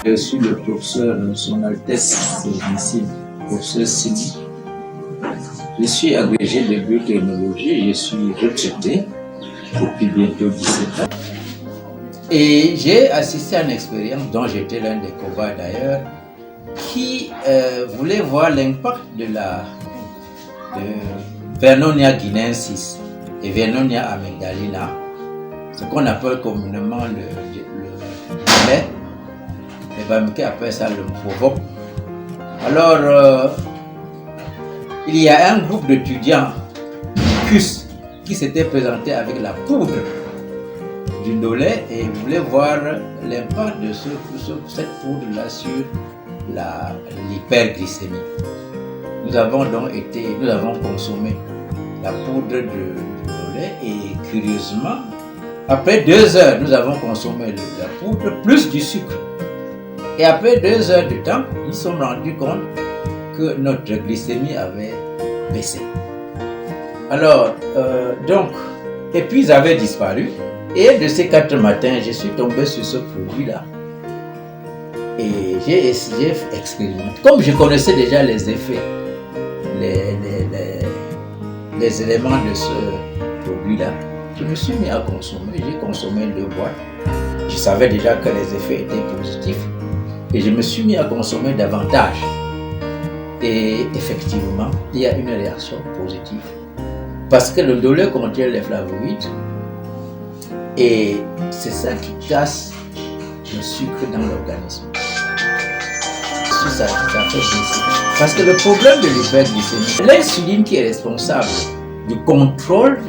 Je suis le professeur, Son Altesse Sérénissime, professeur Sidi. Je suis agrégé de biotechnologie, je suis retraité depuis bientôt 17 ans. Et j'ai assisté à une expérience dont j'étais l'un des cobayes d'ailleurs, qui voulait voir l'impact de Vernonia guinensis et Vernonia amygdalina, ce qu'on appelle communément le lait. Les Bamileke appellent ça le provoque. Alors, il y a un groupe d'étudiants CUS qui s'était présenté avec la poudre du Ndolet et voulait voir l'impact de cette poudre-là sur l'hyperglycémie. Nous avons consommé la poudre de Ndolet et curieusement, après 2 heures, nous avons consommé la poudre plus du sucre. Et après 2 heures de temps, ils se sont rendus compte que notre glycémie avait baissé. Alors, et puis ils avaient disparu. Et de ces 4 matins, je suis tombé sur ce produit-là. Et j'ai essayé d'expérimenter. Comme je connaissais déjà les effets, les éléments de ce produit-là, je me suis mis à consommer. J'ai consommé 2 boîtes. Je savais déjà que les effets étaient positifs. Et je me suis mis à consommer davantage. Et effectivement, il y a une réaction positive. Parce que le Ndolet contient les flavonoïdes. Et c'est ça qui casse le sucre dans l'organisme. Ça fait baisser. Parce que le problème de l'hyperglycémie, l'insuline qui est responsable du contrôle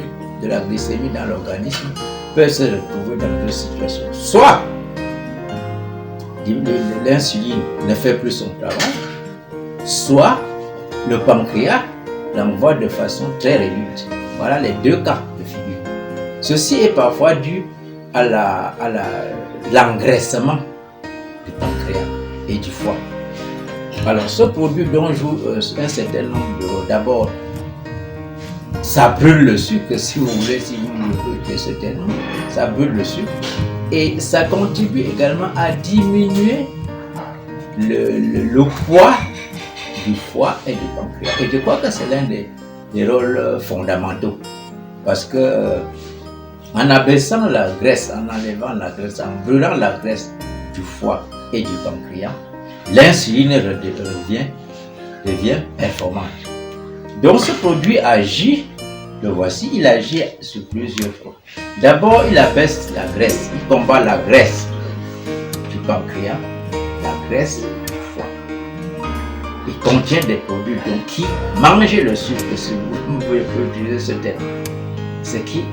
de la glycémie dans l'organisme peut se retrouver dans 2 situations. Soit l'insuline ne fait plus son travail, soit le pancréas l'envoie de façon très réduite. Voilà les 2 cas de figure. Ceci est parfois dû à l'engraissement du pancréas et du foie. Alors ce produit dont joue un certain nombre d'euros, d'abord, ça brûle le sucre, si vous voulez, si vous le voulez, certainement, ça brûle le sucre. Et ça contribue également à diminuer le poids du foie et du pancréas. Et je crois que c'est l'un des rôles fondamentaux. Parce que en abaissant la graisse, en enlevant la graisse, en brûlant la graisse du foie et du pancréas, l'insuline devient performante. Donc ce produit agit, le voici, il agit sur plusieurs fronts. D'abord, il abaisse la graisse, il combat la graisse du pancréas, la graisse du foie. Il contient des produits donc, qui mangent le sucre, si vous pouvez utiliser ce terme, ce qui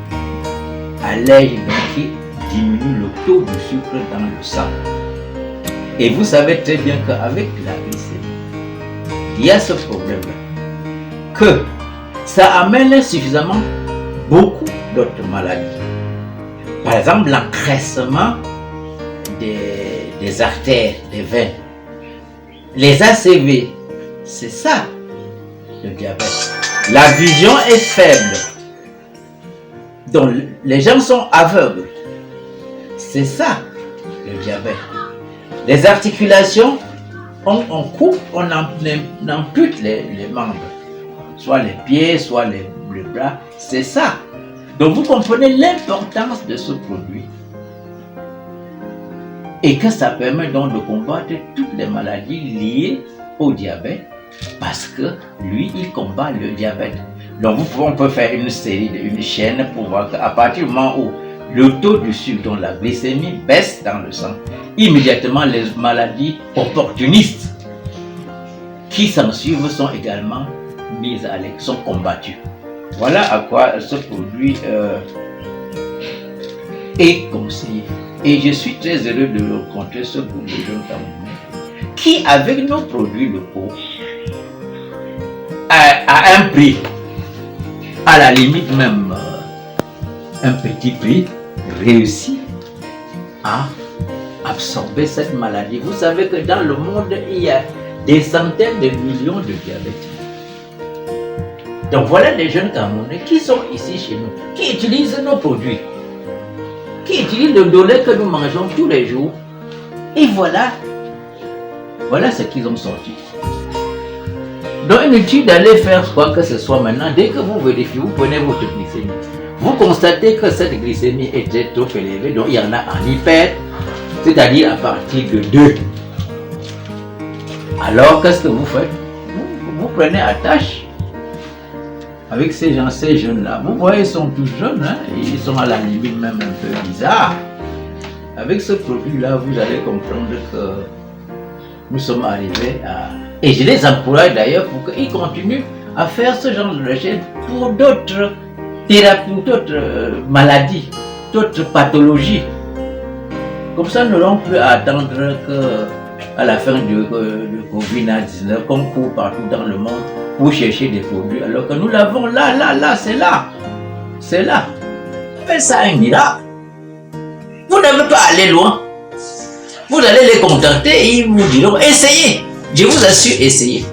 allège, donc qui diminue le taux de sucre dans le sang. Et vous savez très bien qu'avec la glycémie, il y a ce problème-là, que ça amène suffisamment beaucoup d'autres maladies. Par exemple, l'engraissement des artères, des veines. Les ACV, c'est ça, le diabète. La vision est faible. Donc, les gens sont aveugles. C'est ça, le diabète. Les articulations, on coupe, on ampute les membres. Soit les pieds, soit les bras. C'est ça. Donc, vous comprenez l'importance de ce produit. Et que ça permet donc de combattre toutes les maladies liées au diabète. Parce que lui, il combat le diabète. Donc, on peut faire une chaîne pour voir qu'à partir du moment où le taux du sucre, donc la glycémie, baisse dans le sang, immédiatement les maladies opportunistes qui s'en suivent sont également mises à l'écart, sont combattues. Voilà à quoi ce produit est conseillé. Et je suis très heureux de rencontrer ce groupe de jeunes Camerounais qui, avec nos produits locaux, à un prix, à la limite même un petit prix, réussit à absorber cette maladie. Vous savez que dans le monde, il y a des centaines de millions de diabétiques. Donc voilà des jeunes Camerounais qui sont ici chez nous, qui utilisent nos produits, qui utilisent le Ndolet que nous mangeons tous les jours. Et voilà Voilà ce qu'ils ont sorti. Donc inutile d'aller faire quoi que ce soit maintenant. Dès que vous vérifiez, vous prenez votre glycémie. Vous constatez que cette glycémie était trop élevée, donc il y en a en hyper, c'est-à-dire à partir de 2. Alors qu'est-ce que vous faites? Vous prenez attache avec ces gens, ces jeunes-là. Vous voyez, ils sont tous jeunes, hein? Ils sont à la limite même un peu bizarres. Avec ce produit-là, vous allez comprendre que nous sommes arrivés à... Et je les encourage d'ailleurs pour qu'ils continuent à faire ce genre de recherche pour d'autres thérapies, d'autres maladies, d'autres pathologies. Comme ça, nous n'aurons plus à attendre qu'à la fin du Covid-19, qu'on court partout dans le monde pour chercher des produits, alors que nous l'avons là, c'est là. C'est là. Faites ça un miracle. Vous n'avez pas à aller loin. Vous allez les contacter et ils vous diront, essayez. Je vous assure, essayez.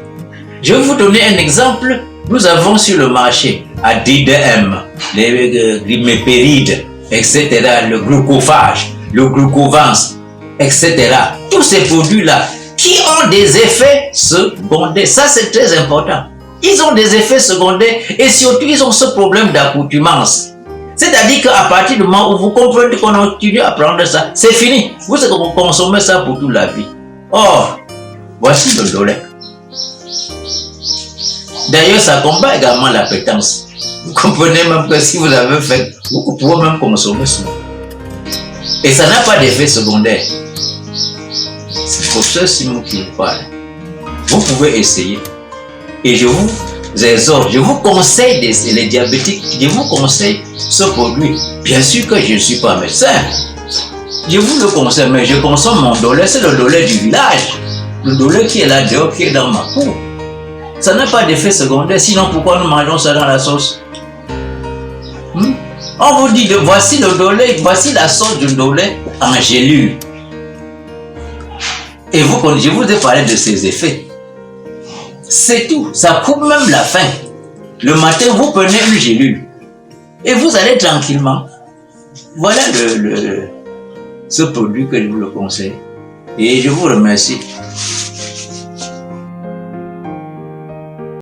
Je vais vous donner un exemple. Nous avons sur le marché Adidem, les glimépérides, etc., le glucophage, le glucovance, etc. Tous ces produits-là qui ont des effets secondaires. Ça, c'est très important. Ils ont des effets secondaires et surtout, ils ont ce problème d'accoutumance. C'est-à-dire qu'à partir du moment où vous comprenez qu'on continue à prendre ça, c'est fini. Vous consommez ça pour toute la vie. Or, voici le Dolec. D'ailleurs, ça combat également l'appétence. Vous comprenez même que si vous avez fait, vous pouvez même consommer ça. Et ça n'a pas d'effet secondaire. C'est pour ça, Simon, qui vous parle. Vous pouvez essayer. Et je vous exhorte, je vous conseille, les diabétiques, je vous conseille ce produit. Bien sûr que je ne suis pas médecin. Je vous le conseille, mais je consomme mon Dolec, c'est le Dolec du village. Le Dolec qui est là dehors, qui est dans ma cour. Ça n'a pas d'effet secondaire, sinon pourquoi nous mangeons ça dans la sauce? On vous dit, voici le Dolec, voici la sauce du Dolec en gélule. Et je vous ai parlé de ses effets. C'est tout, ça coupe même la faim. Le matin, vous prenez une gélule et vous allez tranquillement. Voilà ce produit que je vous le conseille. Et je vous remercie.